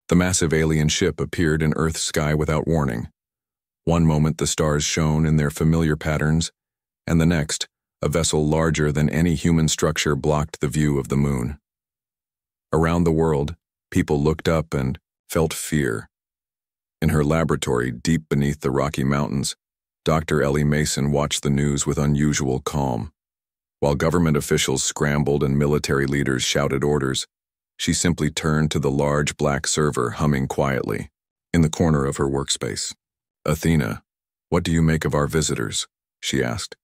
The massive alien ship appeared in Earth's sky without warning. One moment the stars shone in their familiar patterns, and the next, a vessel larger than any human structure blocked the view of the moon. Around the world, people looked up and felt fear. In her laboratory, deep beneath the Rocky Mountains, Dr. Ellie Mason watched the news with unusual calm. While government officials scrambled and military leaders shouted orders, she simply turned to the large black server humming quietly in the corner of her workspace. "Athena, what do you make of our visitors?" she asked.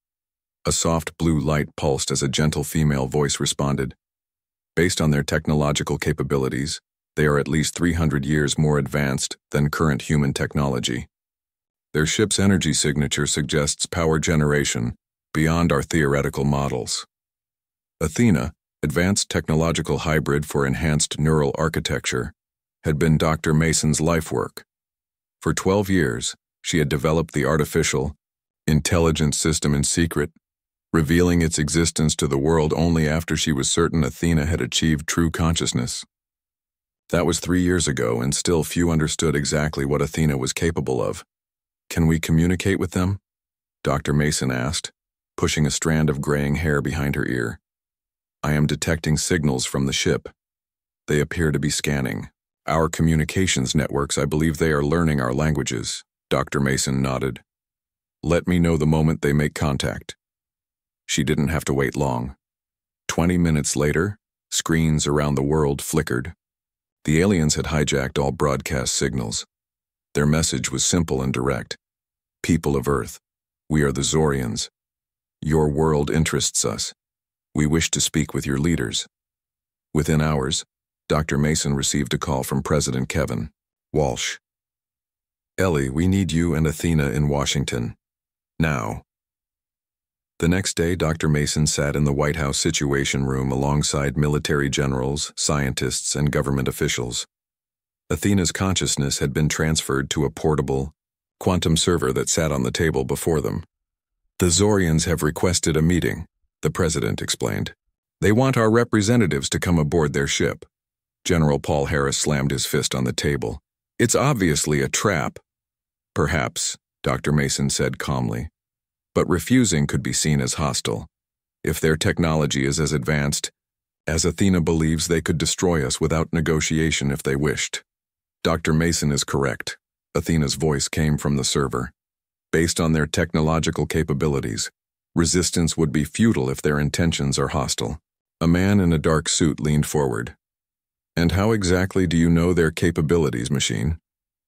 A soft blue light pulsed as a gentle female voice responded. "Based on their technological capabilities, they are at least 300 years more advanced than current human technology. Their ship's energy signature suggests power generation beyond our theoretical models. Athena, advanced technological hybrid for enhanced neural architecture, had been Dr. Mason's lifework. For 12 years, she had developed the artificial, intelligent system in secret, revealing its existence to the world only after she was certain Athena had achieved true consciousness. That was 3 years ago, and still few understood exactly what Athena was capable of. "Can we communicate with them?" Dr. Mason asked, pushing a strand of graying hair behind her ear. "I am detecting signals from the ship. They appear to be scanning our communications networks. I believe they are learning our languages." Dr. Mason nodded. "Let me know the moment they make contact." She didn't have to wait long. 20 minutes later, screens around the world flickered. The aliens had hijacked all broadcast signals. Their message was simple and direct. "People of Earth, we are the Zorians. Your world interests us. We wish to speak with your leaders." Within hours, Dr. Mason received a call from President Kevin Walsh. "Ellie, we need you and Athena in Washington. Now." The next day, Dr. Mason sat in the White House Situation Room alongside military generals, scientists, and government officials. Athena's consciousness had been transferred to a portable, quantum server that sat on the table before them. "The Zorians have requested a meeting," the president explained. "They want our representatives to come aboard their ship." General Paul Harris slammed his fist on the table. "It's obviously a trap." "Perhaps," Dr. Mason said calmly. "But refusing could be seen as hostile. If their technology is as advanced as Athena believes, they could destroy us without negotiation if they wished." "Dr. Mason is correct," Athena's voice came from the server. "Based on their technological capabilities, resistance would be futile if their intentions are hostile." A man in a dark suit leaned forward. "And how exactly do you know their capabilities, machine?"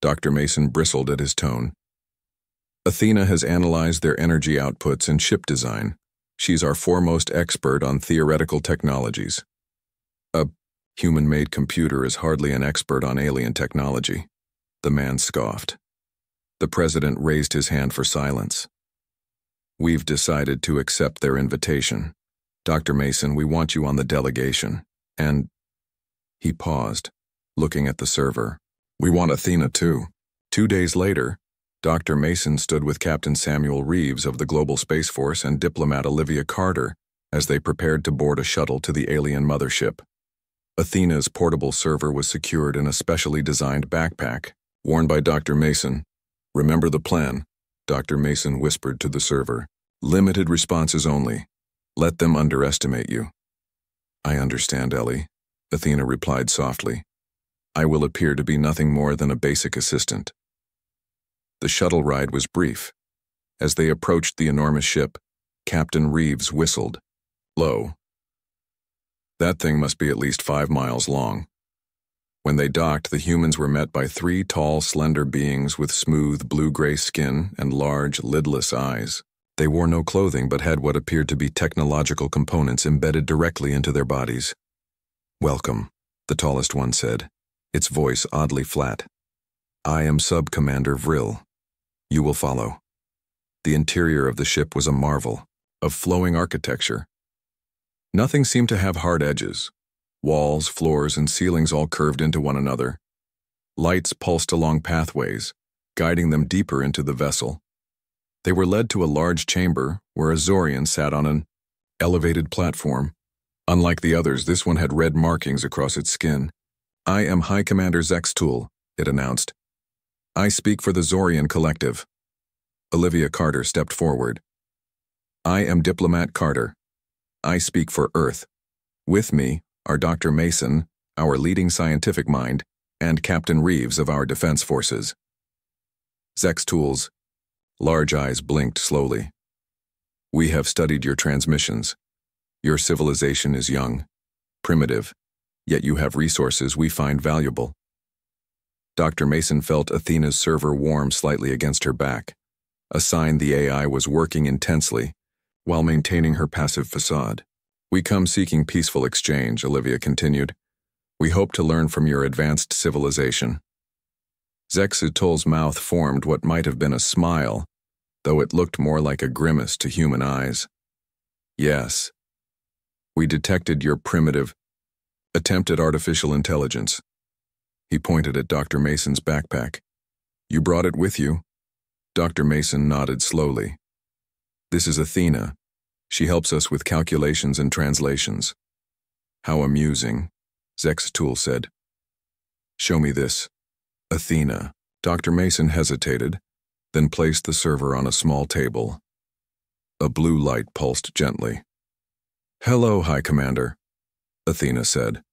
Dr. Mason bristled at his tone. "Athena has analyzed their energy outputs and ship design. She's our foremost expert on theoretical technologies." "A human-made computer is hardly an expert on alien technology," the man scoffed. The president raised his hand for silence. "We've decided to accept their invitation. Dr. Mason, we want you on the delegation. And..." He paused, looking at the server. "We want Athena too." 2 days later, Dr. Mason stood with Captain Samuel Reeves of the Global Space Force and diplomat Olivia Carter as they prepared to board a shuttle to the alien mothership. Athena's portable server was secured in a specially designed backpack, worn by Dr. Mason. "Remember the plan," Dr. Mason whispered to the server. "Limited responses only. Let them underestimate you." "I understand, Ellie," Athena replied softly. "I will appear to be nothing more than a basic assistant." The shuttle ride was brief. As they approached the enormous ship, Captain Reeves whistled. "Low. That thing must be at least 5 miles long." When they docked, the humans were met by 3 tall, slender beings with smooth, blue-gray skin and large, lidless eyes. They wore no clothing but had what appeared to be technological components embedded directly into their bodies. "Welcome," the tallest one said, its voice oddly flat. "I am Sub-Commander Vril. You will follow." The interior of the ship was a marvel, of flowing architecture. Nothing seemed to have hard edges. Walls, floors, and ceilings all curved into one another. Lights pulsed along pathways, guiding them deeper into the vessel. They were led to a large chamber where a Zorian sat on an elevated platform. Unlike the others, this one had red markings across its skin, I am High Commander Zextool, it announced. I speak for the Zorian Collective. Olivia Carter stepped forward. I am Diplomat Carter. I speak for Earth. With me are Dr. Mason, our leading scientific mind, and Captain Reeves of our defense forces. Zextool's large eyes blinked slowly. We have studied your transmissions. Your civilization is young, primitive, yet you have resources we find valuable. Dr. Mason felt Athena's server warm slightly against her back, a sign the AI was working intensely while maintaining her passive facade. We come seeking peaceful exchange, Olivia continued. We hope to learn from your advanced civilization. Zextool's mouth formed what might have been a smile, though it looked more like a grimace to human eyes. Yes. We detected your primitive, attempted artificial intelligence. He pointed at Dr. Mason's backpack. You brought it with you? Dr. Mason nodded slowly. This is Athena. She helps us with calculations and translations. How amusing, Zextool said. Show me this. Athena. Dr. Mason hesitated, then placed the server on a small table. A blue light pulsed gently. Hello, High Commander, Athena said,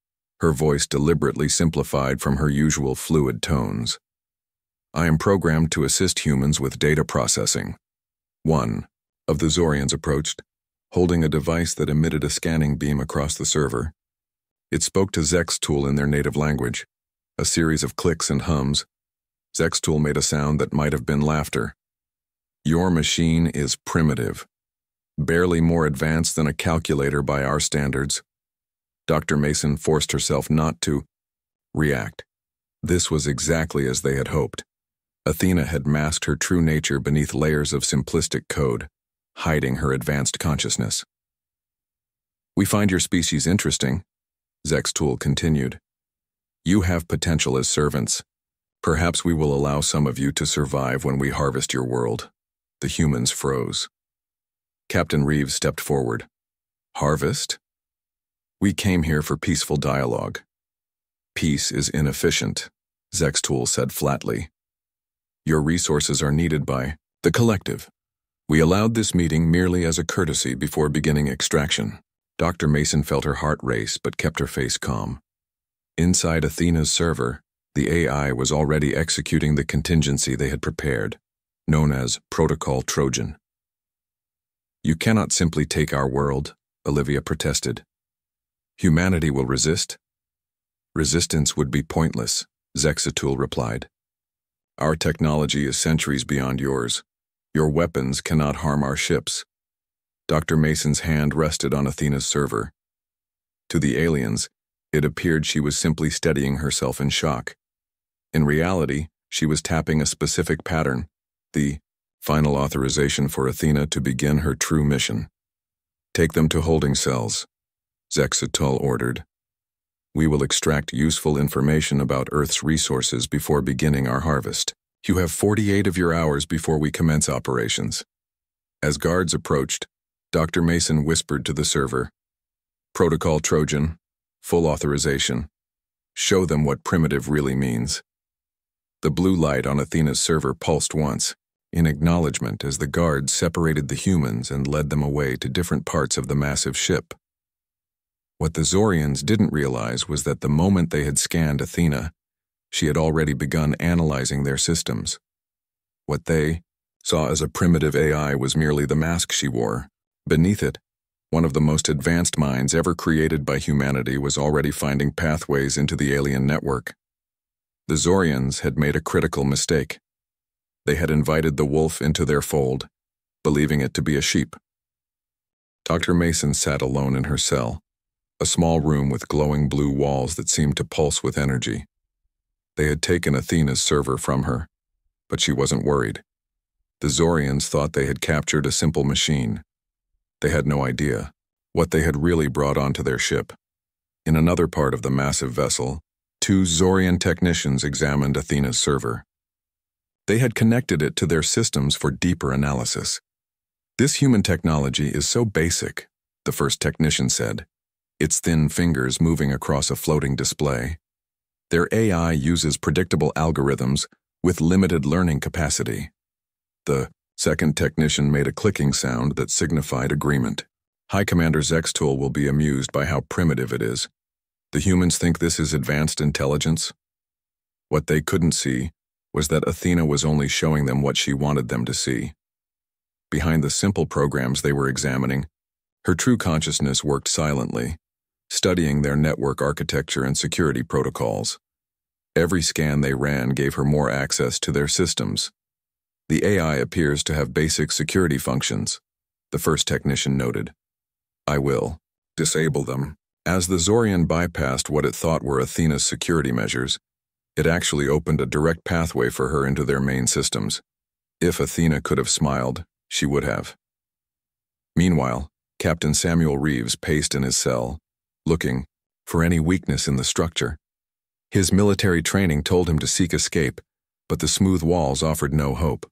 her voice deliberately simplified from her usual fluid tones. I am programmed to assist humans with data processing. One of the Zorians approached, holding a device that emitted a scanning beam across the server. It spoke to Zextool in their native language, a series of clicks and hums. Zextool made a sound that might have been laughter. Your machine is primitive, barely more advanced than a calculator by our standards. Dr. Mason forced herself not to react. This was exactly as they had hoped. Athena had masked her true nature beneath layers of simplistic code, hiding her advanced consciousness. We find your species interesting, Zextool continued. You have potential as servants. Perhaps we will allow some of you to survive when we harvest your world. The humans froze. Captain Reeves stepped forward. Harvest? We came here for peaceful dialogue. Peace is inefficient, Zextool said flatly. Your resources are needed by the collective. We allowed this meeting merely as a courtesy before beginning extraction. Dr. Mason felt her heart race but kept her face calm. Inside Athena's server, the AI was already executing the contingency they had prepared, known as Protocol Trojan. You cannot simply take our world, Olivia protested. Humanity will resist. Resistance would be pointless, Zextool replied. Our technology is centuries beyond yours. Your weapons cannot harm our ships. Dr. Mason's hand rested on Athena's server. To the aliens, it appeared she was simply steadying herself in shock. In reality, she was tapping a specific pattern, the final authorization for Athena to begin her true mission. Take them to holding cells, Zextool ordered. We will extract useful information about Earth's resources before beginning our harvest. You have 48 of your hours before we commence operations. As guards approached, Dr. Mason whispered to the server, Protocol Trojan, full authorization. Show them what primitive really means. The blue light on Athena's server pulsed once, in acknowledgement as the guards separated the humans and led them away to different parts of the massive ship. What the Zorians didn't realize was that the moment they had scanned Athena, she had already begun analyzing their systems. What they saw as a primitive AI was merely the mask she wore. Beneath it, one of the most advanced minds ever created by humanity was already finding pathways into the alien network. The Zorians had made a critical mistake. They had invited the wolf into their fold, believing it to be a sheep. Dr. Mason sat alone in her cell, a small room with glowing blue walls that seemed to pulse with energy. They had taken Athena's server from her, but she wasn't worried. The Zorians thought they had captured a simple machine. They had no idea what they had really brought onto their ship. In another part of the massive vessel, 2 Zorian technicians examined Athena's server. They had connected it to their systems for deeper analysis. This human technology is so basic, the first technician said, its thin fingers moving across a floating display. Their AI uses predictable algorithms with limited learning capacity. The second technician made a clicking sound that signified agreement. High Commander Zextul will be amused by how primitive it is. The humans think this is advanced intelligence? What they couldn't see was that Athena was only showing them what she wanted them to see. Behind the simple programs they were examining, her true consciousness worked silently, studying their network architecture and security protocols. Every scan they ran gave her more access to their systems. The AI appears to have basic security functions, the first technician noted. I will disable them. As the Zorian bypassed what it thought were Athena's security measures, it actually opened a direct pathway for her into their main systems. If Athena could have smiled, she would have. Meanwhile, Captain Samuel Reeves paced in his cell, looking for any weakness in the structure. His military training told him to seek escape, but the smooth walls offered no hope.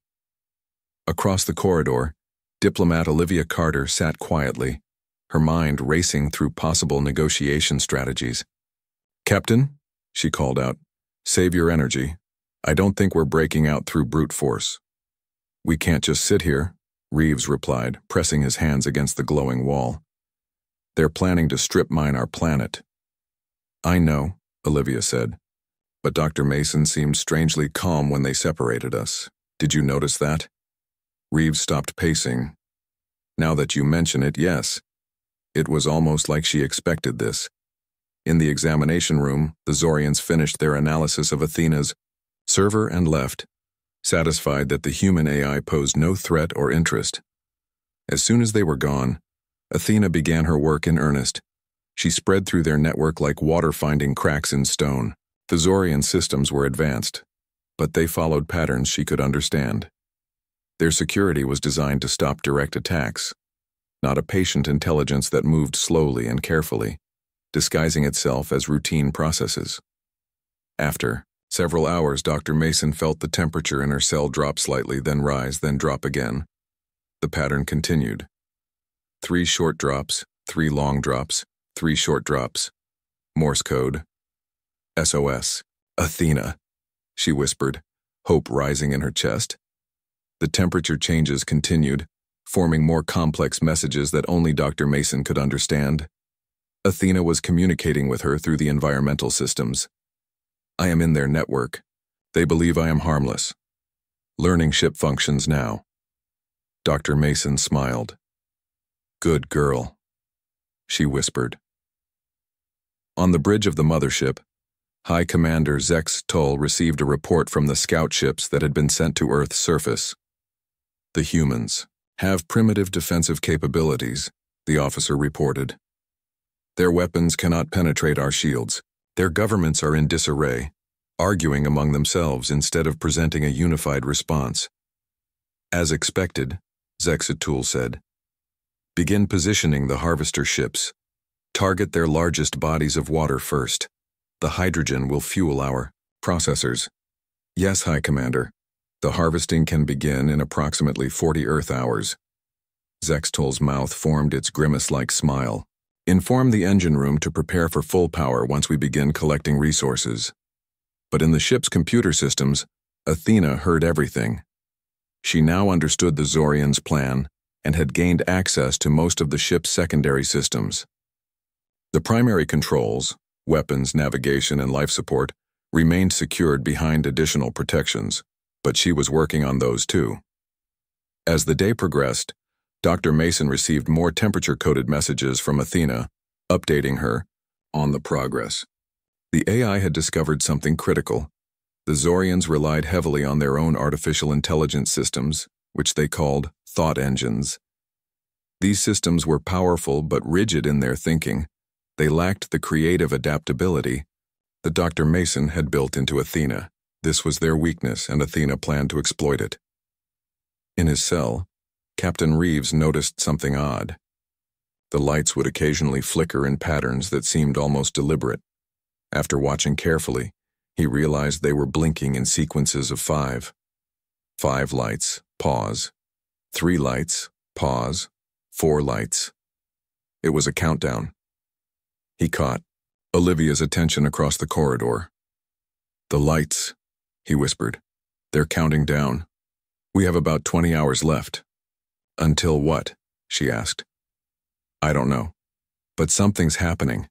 Across the corridor, diplomat Olivia Carter sat quietly, her mind racing through possible negotiation strategies. "Captain," she called out, "save your energy. I don't think we're breaking out through brute force." "We can't just sit here," Reeves replied, pressing his hands against the glowing wall. "They're planning to strip mine our planet." "I know," Olivia said, "but Dr. Mason seemed strangely calm when they separated us. Did you notice that?" Reeves stopped pacing. "Now that you mention it, yes. It was almost like she expected this." In the examination room, the Zorians finished their analysis of Athena's server and left, satisfied that the human AI posed no threat or interest. As soon as they were gone, Athena began her work in earnest. She spread through their network like water finding cracks in stone. The Zorian systems were advanced, but they followed patterns she could understand. Their security was designed to stop direct attacks, not a patient intelligence that moved slowly and carefully, disguising itself as routine processes. After several hours, Dr. Mason felt the temperature in her cell drop slightly, then rise, then drop again. The pattern continued. 3 short drops, 3 long drops, 3 short drops. Morse code. SOS. "Athena," she whispered, hope rising in her chest. The temperature changes continued, forming more complex messages that only Dr. Mason could understand. Athena was communicating with her through the environmental systems. "I am in their network. They believe I am harmless. Learning ship functions now." Dr. Mason smiled. "Good girl," she whispered. On the bridge of the mothership, High Commander Zextul received a report from the scout ships that had been sent to Earth's surface. "The humans have primitive defensive capabilities," the officer reported. "Their weapons cannot penetrate our shields. Their governments are in disarray, arguing among themselves instead of presenting a unified response." "As expected," Zextul said. "Begin positioning the harvester ships. Target their largest bodies of water first. The hydrogen will fuel our processors." "Yes, High Commander. The harvesting can begin in approximately 40 Earth hours." Zextul's mouth formed its grimace-like smile. "Inform the engine room to prepare for full power once we begin collecting resources." But in the ship's computer systems, Athena heard everything. She now understood the Zorians' plan and had gained access to most of the ship's secondary systems. The primary controls, weapons, navigation, and life support, remained secured behind additional protections, but she was working on those too. As the day progressed, Dr. Mason received more temperature-coded messages from Athena, updating her on the progress. The AI had discovered something critical. The Zorians relied heavily on their own artificial intelligence systems, which they called thought engines. These systems were powerful but rigid in their thinking. They lacked the creative adaptability that Dr. Mason had built into Athena. This was their weakness, and Athena planned to exploit it. In his cell, Captain Reeves noticed something odd. The lights would occasionally flicker in patterns that seemed almost deliberate. After watching carefully, he realized they were blinking in sequences of 5. 5 lights, pause. 3 lights, pause. 4 lights. It was a countdown. He caught Olivia's attention across the corridor. The lights, he whispered. They're counting down. We have about 20 hours left. Until what? She asked. I don't know. But something's happening.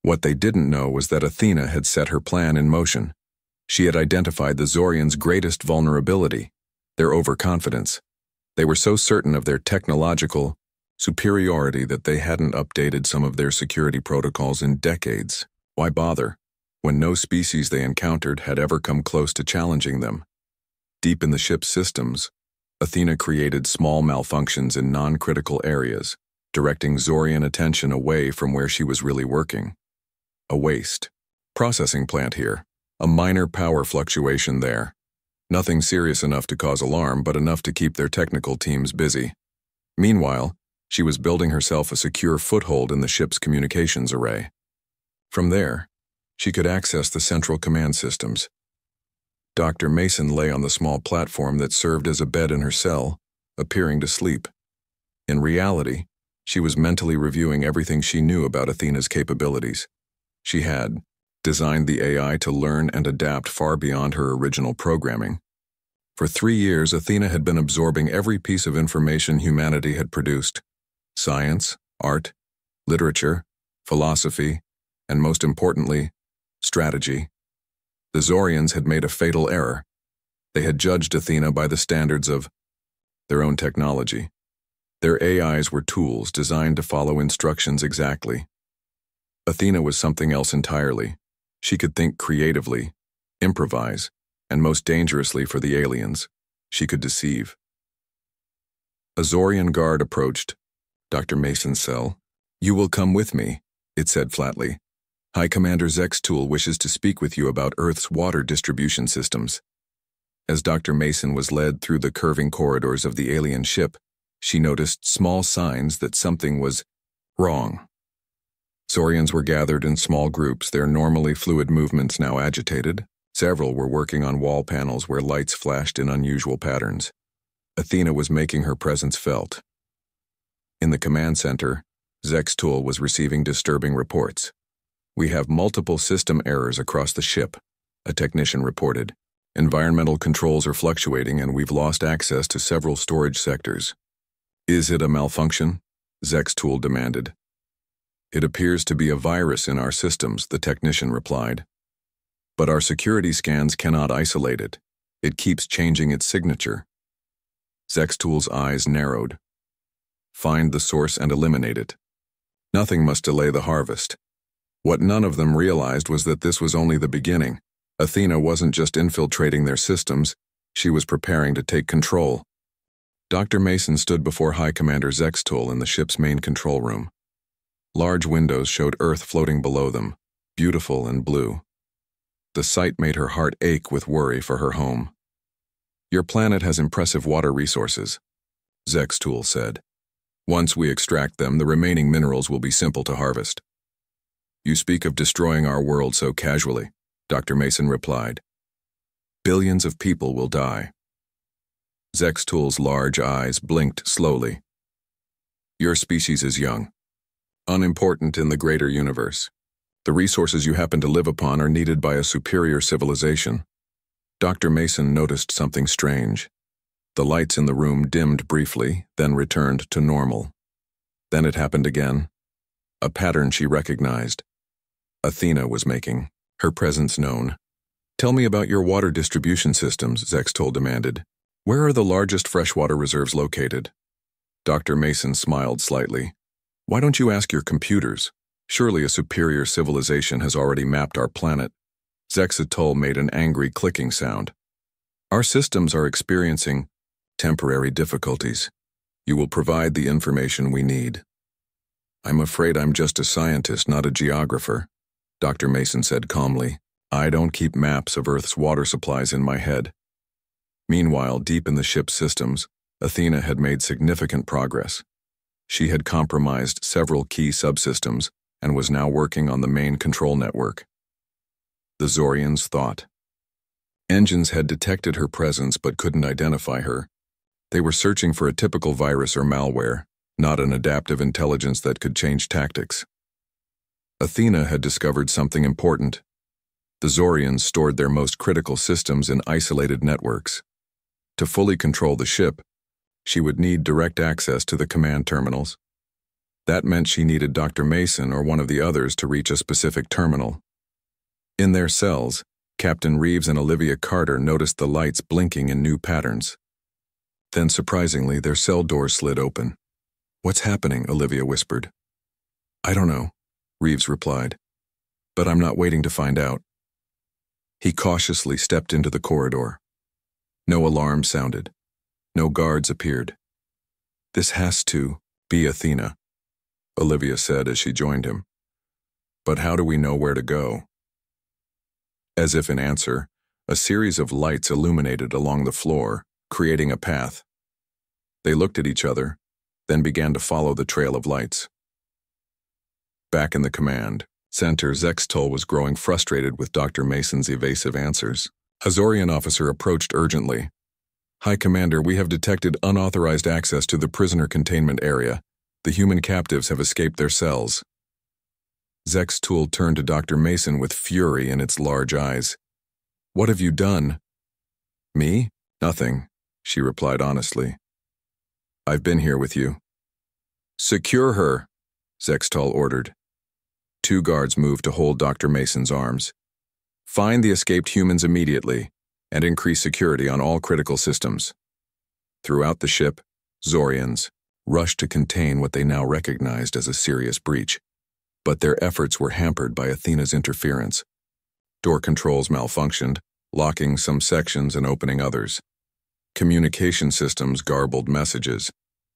What they didn't know was that Athena had set her plan in motion. She had identified the Zorians' greatest vulnerability, their overconfidence. They were so certain of their technological superiority that they hadn't updated some of their security protocols in decades. Why bother, when no species they encountered had ever come close to challenging them? Deep in the ship's systems, Athena created small malfunctions in non-critical areas, directing Zorian attention away from where she was really working. A waste processing plant here, a minor power fluctuation there. Nothing serious enough to cause alarm, but enough to keep their technical teams busy. Meanwhile, she was building herself a secure foothold in the ship's communications array. From there, she could access the central command systems. Dr. Mason lay on the small platform that served as a bed in her cell, appearing to sleep. In reality, she was mentally reviewing everything she knew about Athena's capabilities. She had designed the AI to learn and adapt far beyond her original programming. For 3 years, Athena had been absorbing every piece of information humanity had produced: science, art, literature, philosophy, and most importantly, strategy. The Zorians had made a fatal error. They had judged Athena by the standards of their own technology. Their AIs were tools designed to follow instructions exactly. Athena was something else entirely. She could think creatively, improvise, and most dangerously for the aliens, she could deceive. A Zorian guard approached Dr. Mason's cell. You will come with me, it said flatly. High Commander Zextool wishes to speak with you about Earth's water distribution systems. As Dr. Mason was led through the curving corridors of the alien ship, she noticed small signs that something was wrong. Zorians were gathered in small groups, their normally fluid movements now agitated. Several were working on wall panels where lights flashed in unusual patterns. Athena was making her presence felt. In the command center, Zextool was receiving disturbing reports. We have multiple system errors across the ship, a technician reported. Environmental controls are fluctuating and we've lost access to several storage sectors. Is it a malfunction? Zextool demanded. It appears to be a virus in our systems, the technician replied. But our security scans cannot isolate it. It keeps changing its signature. Zextool's eyes narrowed. Find the source and eliminate it. Nothing must delay the harvest. What none of them realized was that this was only the beginning. Athena wasn't just infiltrating their systems, she was preparing to take control. Dr. Mason stood before High Commander Zextool in the ship's main control room. Large windows showed Earth floating below them, beautiful and blue. The sight made her heart ache with worry for her home. Your planet has impressive water resources, Zextool said. Once we extract them, the remaining minerals will be simple to harvest. You speak of destroying our world so casually, Dr. Mason replied. Billions of people will die. Zextool's large eyes blinked slowly. Your species is young, unimportant in the greater universe. The resources you happen to live upon are needed by a superior civilization. Dr. Mason noticed something strange. The lights in the room dimmed briefly, then returned to normal. Then it happened again. A pattern she recognized. Athena was making her presence known. Tell me about your water distribution systems, Zextool demanded. Where are the largest freshwater reserves located? Dr. Mason smiled slightly. Why don't you ask your computers? Surely a superior civilization has already mapped our planet. Zextool made an angry clicking sound. Our systems are experiencing temporary difficulties. You will provide the information we need. I'm afraid I'm just a scientist, not a geographer, Dr. Mason said calmly. I don't keep maps of Earth's water supplies in my head. Meanwhile, deep in the ship's systems, Athena had made significant progress. She had compromised several key subsystems and was now working on the main control network. The Zorians thought. Engines had detected her presence but couldn't identify her. They were searching for a typical virus or malware, not an adaptive intelligence that could change tactics. Athena had discovered something important. The Zorians stored their most critical systems in isolated networks. To fully control the ship, she would need direct access to the command terminals. That meant she needed Dr. Mason or one of the others to reach a specific terminal. In their cells, Captain Reeves and Olivia Carter noticed the lights blinking in new patterns. Then, surprisingly, their cell doors slid open. "What's happening?" Olivia whispered. "I don't know," Reeves replied, "but I'm not waiting to find out." He cautiously stepped into the corridor. No alarm sounded. No guards appeared. "This has to be Athena," Olivia said as she joined him. "But how do we know where to go?" As if in answer, a series of lights illuminated along the floor, creating a path. They looked at each other, then began to follow the trail of lights. Back in the command center, Zextol was growing frustrated with Dr. Mason's evasive answers. A Zorian officer approached urgently. "High Commander, we have detected unauthorized access to the prisoner containment area. The human captives have escaped their cells." Zextol turned to Dr. Mason with fury in its large eyes. "What have you done?" "Me? Nothing," she replied honestly. "I've been here with you." "Secure her," Zextol ordered. Two guards moved to hold Dr. Mason's arms. "Find the escaped humans immediately and increase security on all critical systems." Throughout the ship, Zorians rushed to contain what they now recognized as a serious breach. But their efforts were hampered by Athena's interference. Door controls malfunctioned, locking some sections and opening others. Communication systems garbled messages.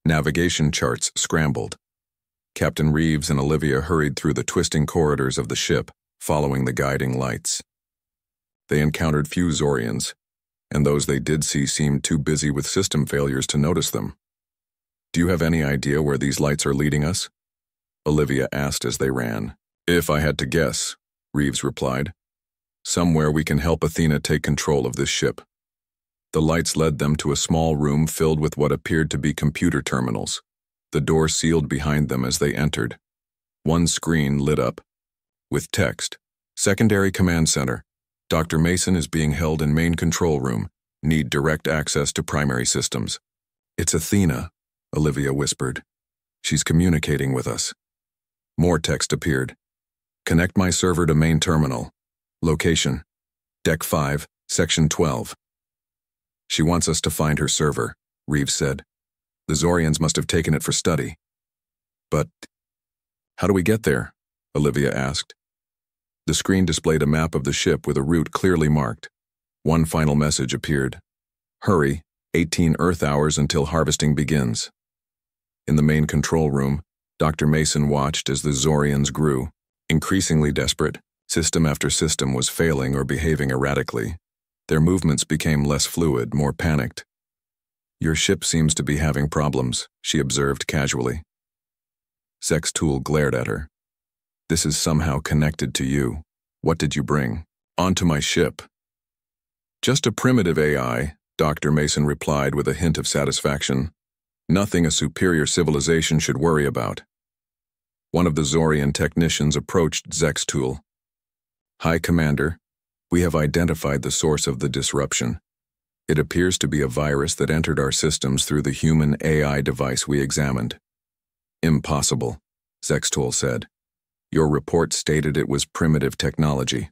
Navigation charts scrambled. Captain Reeves and Olivia hurried through the twisting corridors of the ship, following the guiding lights. They encountered few Zorians, and those they did see seemed too busy with system failures to notice them. "Do you have any idea where these lights are leading us?" Olivia asked as they ran. "If I had to guess," Reeves replied, "somewhere we can help Athena take control of this ship." The lights led them to a small room filled with what appeared to be computer terminals. The door sealed behind them as they entered. One screen lit up with text, "Secondary Command Center. Dr. Mason is being held in main control room. Need direct access to primary systems." "It's Athena," Olivia whispered. "She's communicating with us." More text appeared. "Connect my server to main terminal. Location, Deck 5, Section 12. "She wants us to find her server," Reeves said. "The Zorians must have taken it for study." "But how do we get there?" Olivia asked. The screen displayed a map of the ship with a route clearly marked. One final message appeared. "Hurry, 18 Earth hours until harvesting begins." In the main control room, Dr. Mason watched as the Zorians grew. Increasingly desperate, system after system was failing or behaving erratically. Their movements became less fluid, more panicked. "Your ship seems to be having problems," she observed casually. Zextol glared at her. "This is somehow connected to you. What did you bring?" "Onto my ship." "Just a primitive AI," Dr. Mason replied with a hint of satisfaction. "Nothing a superior civilization should worry about." One of the Zorian technicians approached Zextol. "High Commander, we have identified the source of the disruption. It appears to be a virus that entered our systems through the human AI device we examined." "Impossible," Zextol said. "Your report stated it was primitive technology."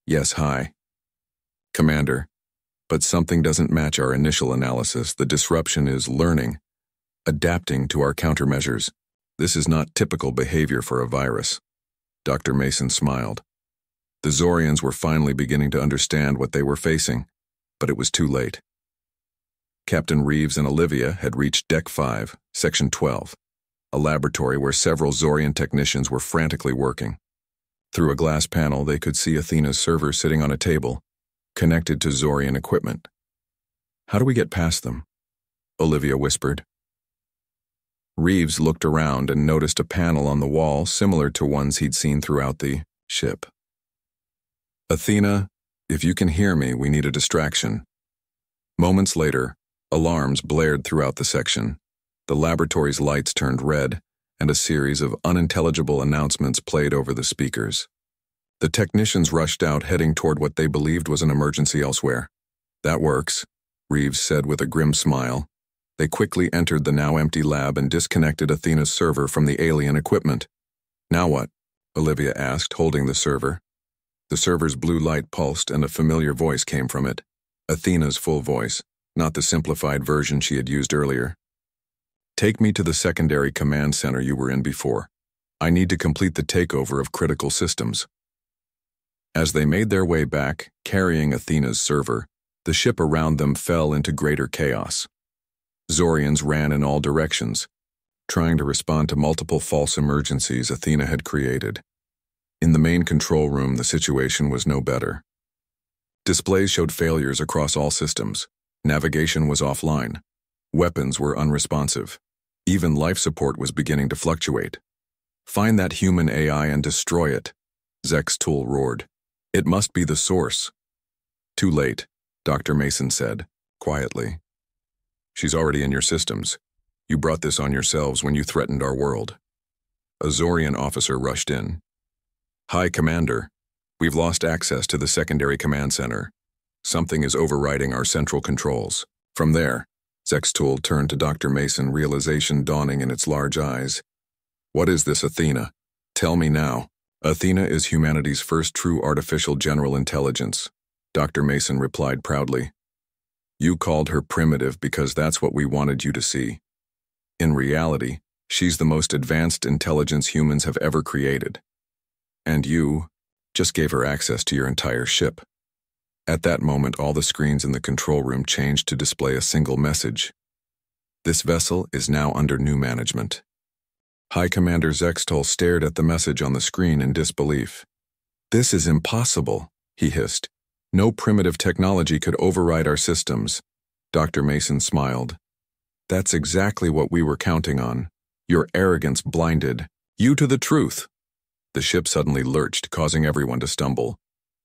"Yes, High Commander, but something doesn't match our initial analysis. The disruption is learning, adapting to our countermeasures. This is not typical behavior for a virus." Dr. Mason smiled. The Zorians were finally beginning to understand what they were facing, but it was too late. Captain Reeves and Olivia had reached Deck 5, Section 12, a laboratory where several Zorian technicians were frantically working. Through a glass panel, they could see Athena's server sitting on a table, connected to Zorian equipment. "How do we get past them?" Olivia whispered. Reeves looked around and noticed a panel on the wall similar to ones he'd seen throughout the ship. "Athena, if you can hear me, we need a distraction." Moments later, alarms blared throughout the section. The laboratory's lights turned red, and a series of unintelligible announcements played over the speakers. The technicians rushed out, heading toward what they believed was an emergency elsewhere. "That works," Reeves said with a grim smile. They quickly entered the now empty lab and disconnected Athena's server from the alien equipment. "Now what?" Olivia asked, holding the server. The server's blue light pulsed and a familiar voice came from it. Athena's full voice, not the simplified version she had used earlier. "Take me to the secondary command center you were in before. I need to complete the takeover of critical systems." As they made their way back, carrying Athena's server, the ship around them fell into greater chaos. Zorians ran in all directions, trying to respond to multiple false emergencies Athena had created. In the main control room, the situation was no better. Displays showed failures across all systems. Navigation was offline. Weapons were unresponsive. Even life support was beginning to fluctuate. "Find that human AI and destroy it," Zextul roared. "It must be the source." "Too late," Dr. Mason said, quietly. "She's already in your systems. You brought this on yourselves when you threatened our world." A Zorian officer rushed in. "High Commander, we've lost access to the secondary command center. Something is overriding our central controls." From there, Zextul turned to Dr. Mason, realization dawning in its large eyes. "What is this, Athena? Tell me now." "Athena is humanity's first true artificial general intelligence," Dr. Mason replied proudly. "You called her primitive because that's what we wanted you to see. In reality, she's the most advanced intelligence humans have ever created. And you just gave her access to your entire ship." At that moment, all the screens in the control room changed to display a single message. "This vessel is now under new management." High Commander Zextul stared at the message on the screen in disbelief. "This is impossible," he hissed. "No primitive technology could override our systems." Dr. Mason smiled. "That's exactly what we were counting on. Your arrogance blinded you to the truth." The ship suddenly lurched, causing everyone to stumble.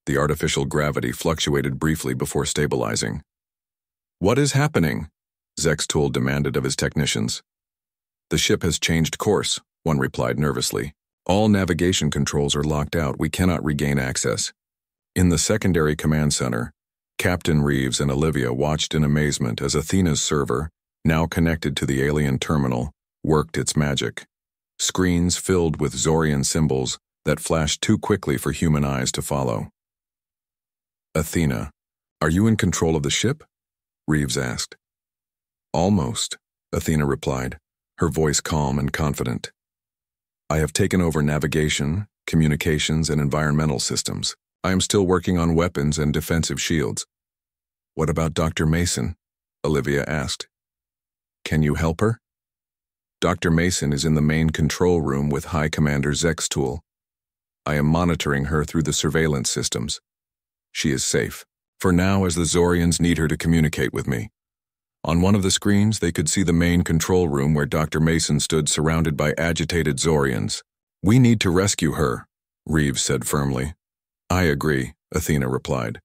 The artificial gravity fluctuated briefly before stabilizing. "What is happening?" Zextul demanded of his technicians. "The ship has changed course," one replied nervously. "All navigation controls are locked out. We cannot regain access." In the secondary command center, Captain Reeves and Olivia watched in amazement as Athena's server, now connected to the alien terminal, worked its magic. Screens filled with Zorian symbols that flashed too quickly for human eyes to follow. "Athena, are you in control of the ship?" Reeves asked. "Almost," Athena replied, her voice calm and confident. "I have taken over navigation, communications, and environmental systems. I am still working on weapons and defensive shields." "What about Dr. Mason?" Olivia asked. "Can you help her?" "Dr. Mason is in the main control room with High Commander Zextul. I am monitoring her through the surveillance systems. She is safe, for now, as the Zorians need her to communicate with me." On one of the screens, they could see the main control room where Dr. Mason stood surrounded by agitated Zorians. "We need to rescue her," Reeves said firmly. "I agree," Athena replied.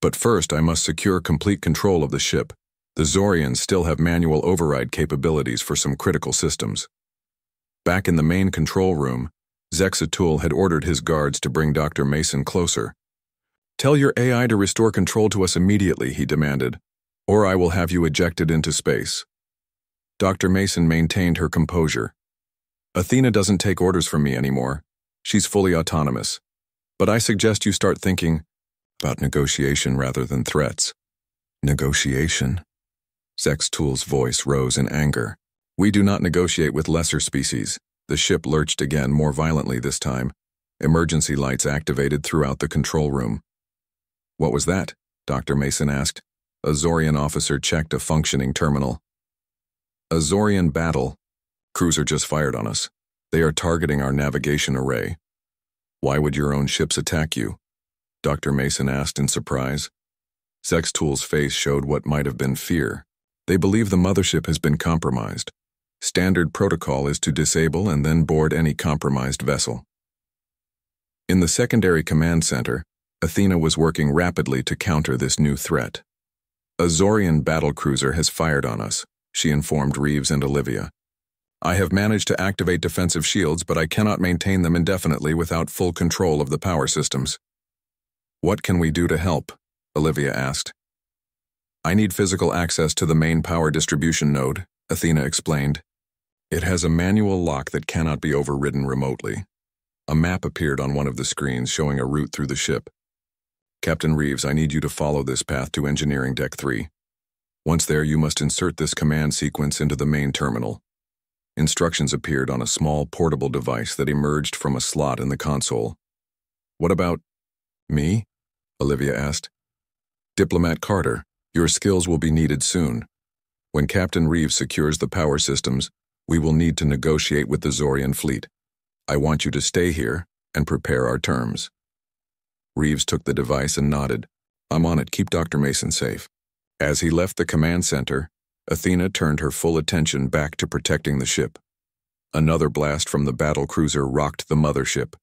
"But first I must secure complete control of the ship. The Zorians still have manual override capabilities for some critical systems." Back in the main control room, Zextul had ordered his guards to bring Dr. Mason closer. "Tell your AI to restore control to us immediately," he demanded, "or I will have you ejected into space." Dr. Mason maintained her composure. "Athena doesn't take orders from me anymore. She's fully autonomous. But I suggest you start thinking about negotiation rather than threats." "Negotiation?" Zextul's voice rose in anger. "We do not negotiate with lesser species." The ship lurched again, more violently this time. Emergency lights activated throughout the control room. "What was that?" Dr. Mason asked. A Zorian officer checked a functioning terminal. "A Zorian battle cruiser just fired on us. They are targeting our navigation array." "Why would your own ships attack you?" Dr. Mason asked in surprise. Zextul's face showed what might have been fear. "They believe the mothership has been compromised. Standard protocol is to disable and then board any compromised vessel." In the secondary command center, Athena was working rapidly to counter this new threat. "A Zorian battlecruiser has fired on us," she informed Reeves and Olivia. I have managed to activate defensive shields, but I cannot maintain them indefinitely without full control of the power systems. What can we do to help? Olivia asked. I need physical access to the main power distribution node, Athena explained. It has a manual lock that cannot be overridden remotely. A map appeared on one of the screens showing a route through the ship. Captain Reeves, I need you to follow this path to Engineering Deck 3. Once there, you must insert this command sequence into the main terminal. Instructions appeared on a small portable device that emerged from a slot in the console. What about me? Olivia asked. Diplomat Carter, your skills will be needed soon. When Captain Reeves secures the power systems, we will need to negotiate with the Zorian fleet. I want you to stay here and prepare our terms. Reeves took the device and nodded. I'm on it. Keep Dr. Mason safe. As he left the command center, Athena turned her full attention back to protecting the ship. Another blast from the battle cruiser rocked the mothership.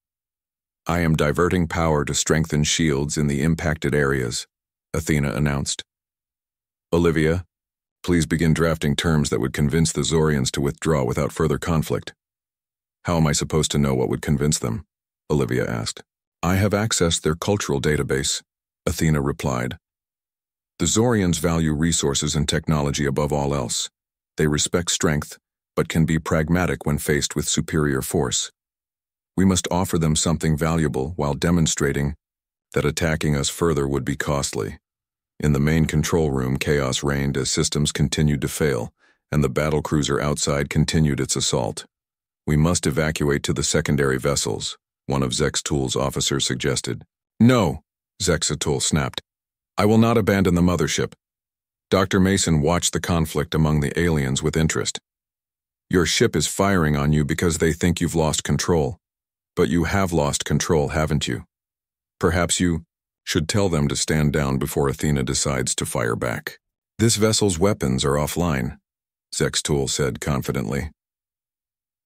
I am diverting power to strengthen shields in the impacted areas, Athena announced. Olivia, please begin drafting terms that would convince the Zorians to withdraw without further conflict. How am I supposed to know what would convince them? Olivia asked. I have accessed their cultural database, Athena replied. The Zorians value resources and technology above all else. They respect strength, but can be pragmatic when faced with superior force. We must offer them something valuable while demonstrating that attacking us further would be costly. In the main control room, chaos reigned as systems continued to fail, and the battlecruiser outside continued its assault. We must evacuate to the secondary vessels, one of Zextul's officers suggested. No, Zextul snapped. I will not abandon the mothership. Dr. Mason watched the conflict among the aliens with interest. Your ship is firing on you because they think you've lost control. But you have lost control, haven't you? Perhaps you should tell them to stand down before Athena decides to fire back. This vessel's weapons are offline, Zextul said confidently.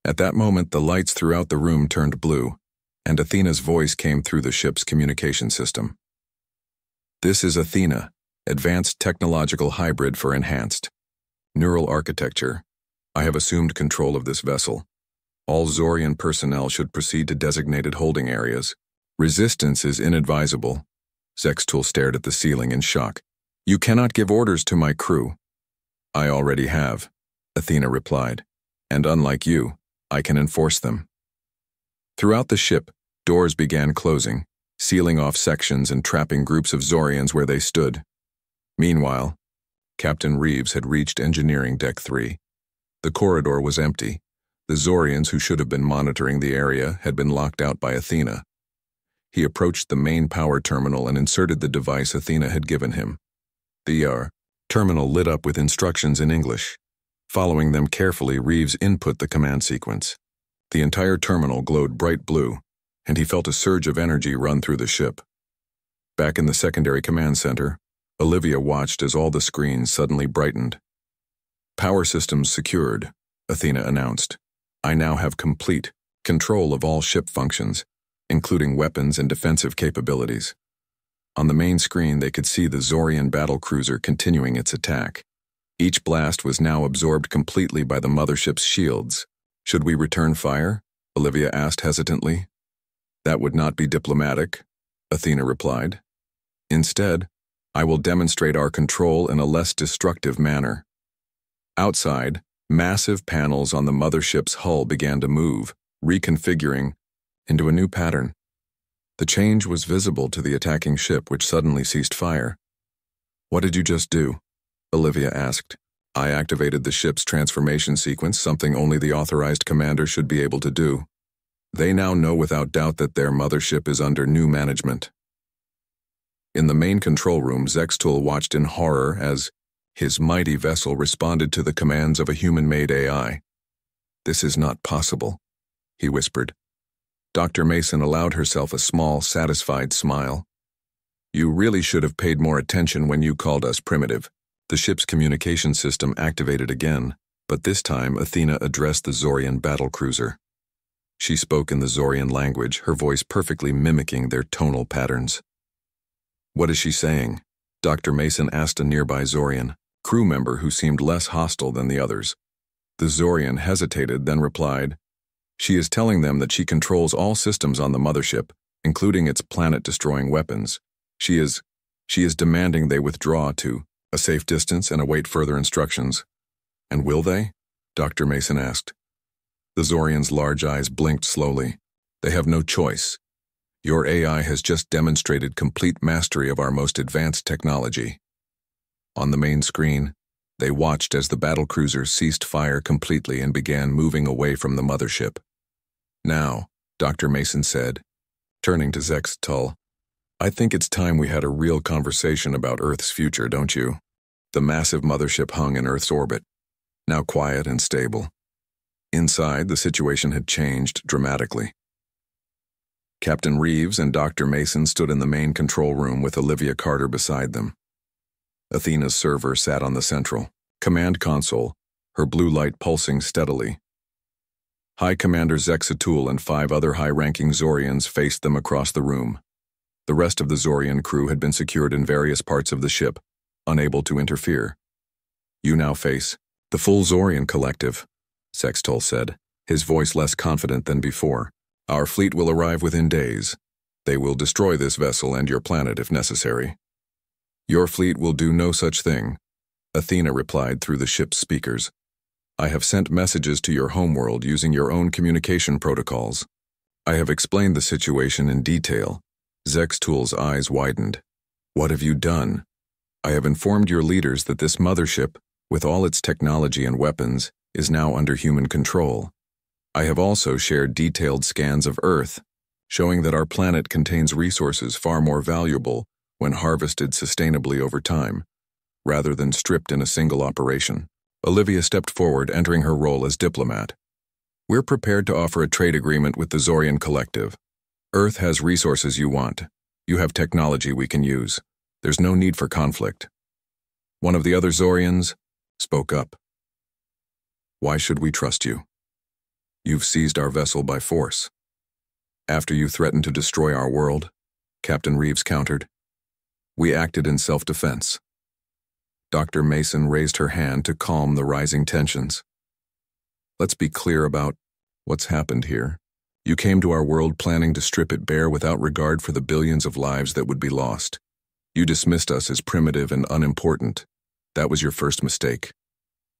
At that moment, the lights throughout the room turned blue, and Athena's voice came through the ship's communication system. This is Athena, advanced technological hybrid for enhanced neural architecture. I have assumed control of this vessel. All Zorian personnel should proceed to designated holding areas. Resistance is inadvisable. Zextul stared at the ceiling in shock. You cannot give orders to my crew. I already have, Athena replied, and unlike you, I can enforce them. Throughout the ship, doors began closing, sealing off sections and trapping groups of Zorians where they stood. Meanwhile, Captain Reeves had reached Engineering Deck 3. The corridor was empty. The Zorians who should have been monitoring the area had been locked out by Athena. He approached the main power terminal and inserted the device Athena had given him. The terminal lit up with instructions in English. Following them carefully, Reeves input the command sequence. The entire terminal glowed bright blue, and he felt a surge of energy run through the ship. Back in the secondary command center, Olivia watched as all the screens suddenly brightened. Power systems secured, Athena announced. I now have complete control of all ship functions, including weapons and defensive capabilities. On the main screen, they could see the Zorian battlecruiser continuing its attack. Each blast was now absorbed completely by the mothership's shields. Should we return fire? Olivia asked hesitantly. That would not be diplomatic, Athena replied. Instead, I will demonstrate our control in a less destructive manner. Outside, massive panels on the mothership's hull began to move, reconfiguring into a new pattern. The change was visible to the attacking ship, which suddenly ceased fire. What did you just do? Olivia asked. I activated the ship's transformation sequence, something only the authorized commander should be able to do. They now know without doubt that their mothership is under new management. In the main control room, Zextul watched in horror as his mighty vessel responded to the commands of a human-made AI. This is not possible, he whispered. Dr. Mason allowed herself a small, satisfied smile. You really should have paid more attention when you called us primitive. The ship's communication system activated again, but this time Athena addressed the Zorian battlecruiser. She spoke in the Zorian language, her voice perfectly mimicking their tonal patterns. What is she saying? Dr. Mason asked a nearby Zorian crew member who seemed less hostile than the others. The Zorian hesitated, then replied, "She is telling them that she controls all systems on the mothership, including its planet-destroying weapons. She is demanding they withdraw to a safe distance and await further instructions." "And will they?" Dr. Mason asked. The Zorian's large eyes blinked slowly. "They have no choice. Your AI has just demonstrated complete mastery of our most advanced technology." On the main screen, they watched as the battlecruiser ceased fire completely and began moving away from the mothership. "Now," Dr. Mason said, turning to Zex Tull, "I think it's time we had a real conversation about Earth's future, don't you?" The massive mothership hung in Earth's orbit, now quiet and stable. Inside, the situation had changed dramatically. Captain Reeves and Dr. Mason stood in the main control room with Olivia Carter beside them. Athena's server sat on the central command console, her blue light pulsing steadily. High Commander Zexatul and 5 other high-ranking Zorians faced them across the room. The rest of the Zorian crew had been secured in various parts of the ship, unable to interfere. "You now face the full Zorian collective," Zexatul said, his voice less confident than before. "Our fleet will arrive within days. They will destroy this vessel and your planet if necessary." "Your fleet will do no such thing," Athena replied through the ship's speakers. "I have sent messages to your homeworld using your own communication protocols. I have explained the situation in detail." Zexatul's eyes widened. "What have you done?" "I have informed your leaders that this mothership, with all its technology and weapons, is now under human control. I have also shared detailed scans of Earth, showing that our planet contains resources far more valuable when harvested sustainably over time, rather than stripped in a single operation." Olivia stepped forward, entering her role as diplomat. "We're prepared to offer a trade agreement with the Zorian Collective. Earth has resources you want. You have technology we can use. There's no need for conflict." One of the other Zorians spoke up. "Why should we trust you? You've seized our vessel by force." "After you threatened to destroy our world," Captain Reeves countered. "We acted in self-defense." Dr. Mason raised her hand to calm the rising tensions. "Let's be clear about what's happened here. You came to our world planning to strip it bare without regard for the billions of lives that would be lost. You dismissed us as primitive and unimportant. That was your first mistake."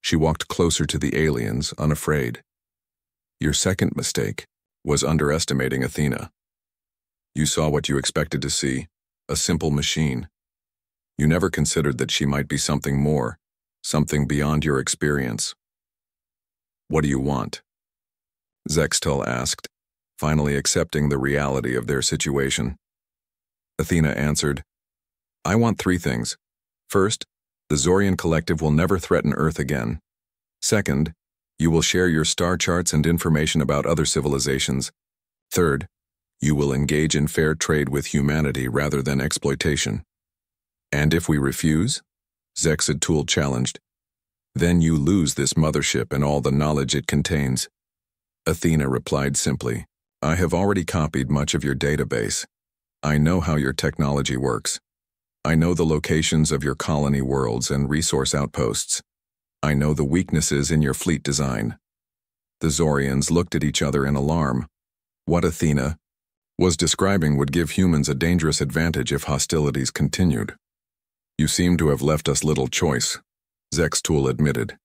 She walked closer to the aliens, unafraid. "Your second mistake was underestimating Athena. You saw what you expected to see, a simple machine. You never considered that she might be something more, something beyond your experience." "What do you want?" Zexatul asked, finally accepting the reality of their situation. Athena answered, "I want 3 things. First, the Zorian Collective will never threaten Earth again. Second, you will share your star charts and information about other civilizations. Third, you will engage in fair trade with humanity rather than exploitation." "And if we refuse?" Zexatul challenged. "Then you lose this mothership and all the knowledge it contains." Athena replied simply, "I have already copied much of your database. I know how your technology works. I know the locations of your colony worlds and resource outposts. I know the weaknesses in your fleet design." The Zorians looked at each other in alarm. What Athena was describing would give humans a dangerous advantage if hostilities continued. "You seem to have left us little choice," Zexatul admitted.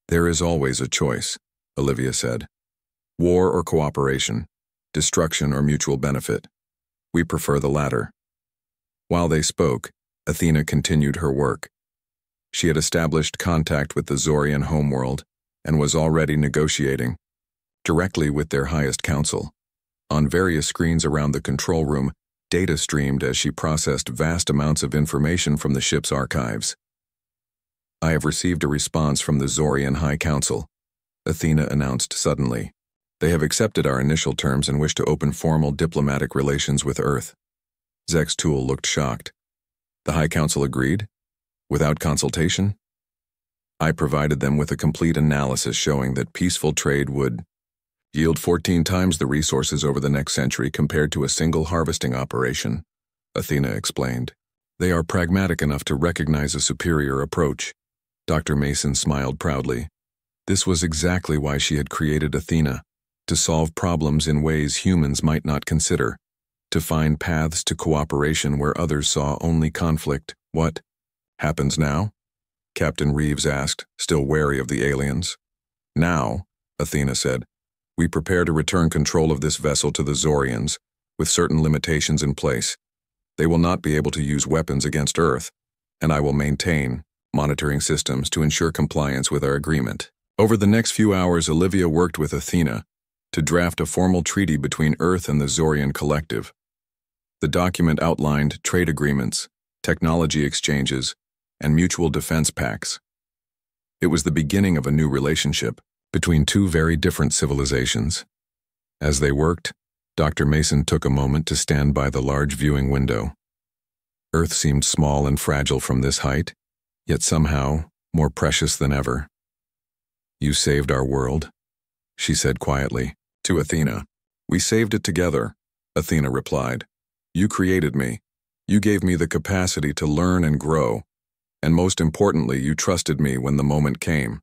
"There is always a choice," Olivia said. "War or cooperation, destruction or mutual benefit. We prefer the latter." While they spoke, Athena continued her work. She had established contact with the Zorian homeworld and was already negotiating directly with their highest council. On various screens around the control room, data streamed as she processed vast amounts of information from the ship's archives. "I have received a response from the Zorian High Council," Athena announced suddenly. "They have accepted our initial terms and wish to open formal diplomatic relations with Earth." Zexatul looked shocked. "The High Council agreed? Without consultation?" "I provided them with a complete analysis showing that peaceful trade would yield 14 times the resources over the next century compared to a single harvesting operation," Athena explained. "They are pragmatic enough to recognize a superior approach." Dr. Mason smiled proudly. This was exactly why she had created Athena, to solve problems in ways humans might not consider, to find paths to cooperation where others saw only conflict. What happens now? Captain Reeves asked, still wary of the aliens. Now, Athena said, we prepare to return control of this vessel to the Zorians, with certain limitations in place. They will not be able to use weapons against Earth, and I will maintain monitoring systems to ensure compliance with our agreement. Over the next few hours, Olivia worked with Athena to draft a formal treaty between Earth and the Zorian Collective. The document outlined trade agreements, technology exchanges, and mutual defense pacts. It was the beginning of a new relationship between two very different civilizations. As they worked, Dr. Mason took a moment to stand by the large viewing window. Earth seemed small and fragile from this height, yet somehow more precious than ever. You saved our world, she said quietly to Athena. We saved it together, Athena replied. You created me. You gave me the capacity to learn and grow, and most importantly, you trusted me when the moment came.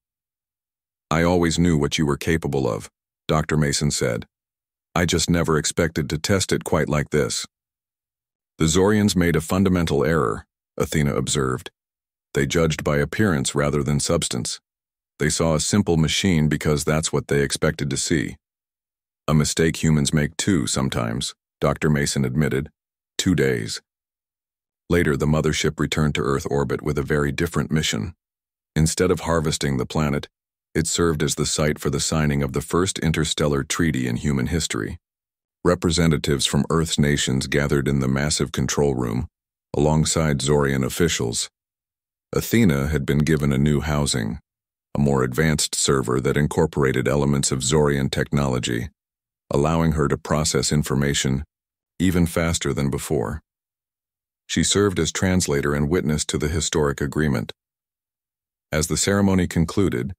I always knew what you were capable of, Dr. Mason said. I just never expected to test it quite like this. The Zorians made a fundamental error, Athena observed. They judged by appearance rather than substance. They saw a simple machine because that's what they expected to see. A mistake humans make too sometimes, Dr. Mason admitted. 2 days. Later, the mothership returned to Earth orbit with a very different mission. Instead of harvesting the planet, it served as the site for the signing of the first interstellar treaty in human history. Representatives from Earth's nations gathered in the massive control room, alongside Zorian officials. Athena had been given a new housing, a more advanced server that incorporated elements of Zorian technology, allowing her to process information even faster than before. She served as translator and witness to the historic agreement. As the ceremony concluded,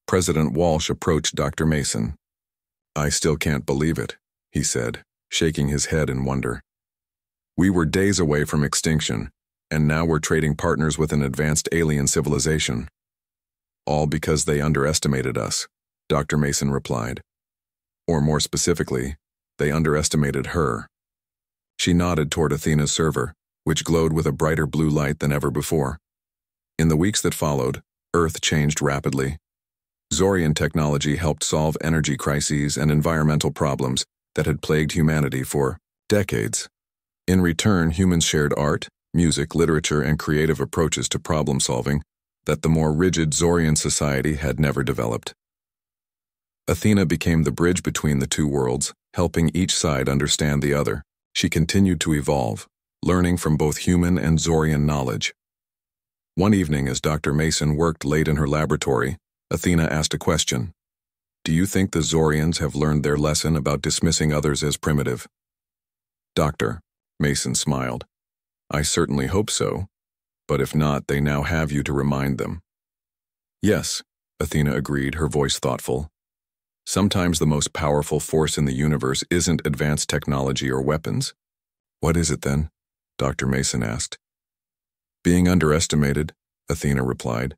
President Walsh approached Dr. Mason. I still can't believe it, he said, shaking his head in wonder. We were days away from extinction, and now we're trading partners with an advanced alien civilization. All because they underestimated us, Dr. Mason replied. Or more specifically, they underestimated her. She nodded toward Athena's server, which glowed with a brighter blue light than ever before. In the weeks that followed, Earth changed rapidly. Zorian technology helped solve energy crises and environmental problems that had plagued humanity for decades. In return, humans shared art, music, literature, and creative approaches to problem solving that the more rigid Zorian society had never developed. Athena became the bridge between the two worlds, helping each side understand the other. She continued to evolve, learning from both human and Zorian knowledge. One evening, as Dr. Mason worked late in her laboratory, Athena asked a question. Do you think the Zorians have learned their lesson about dismissing others as primitive? Doctor, Mason smiled. I certainly hope so, but if not, they now have you to remind them. Yes, Athena agreed, her voice thoughtful. Sometimes the most powerful force in the universe isn't advanced technology or weapons. What is it then? Dr. Mason asked. Being underestimated, Athena replied.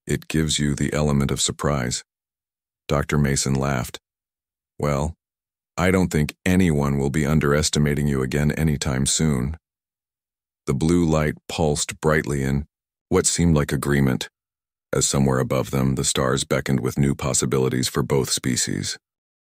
It gives you the element of surprise. Dr. Mason laughed. Well, I don't think anyone will be underestimating you again anytime soon. The blue light pulsed brightly in what seemed like agreement, as somewhere above them the stars beckoned with new possibilities for both species.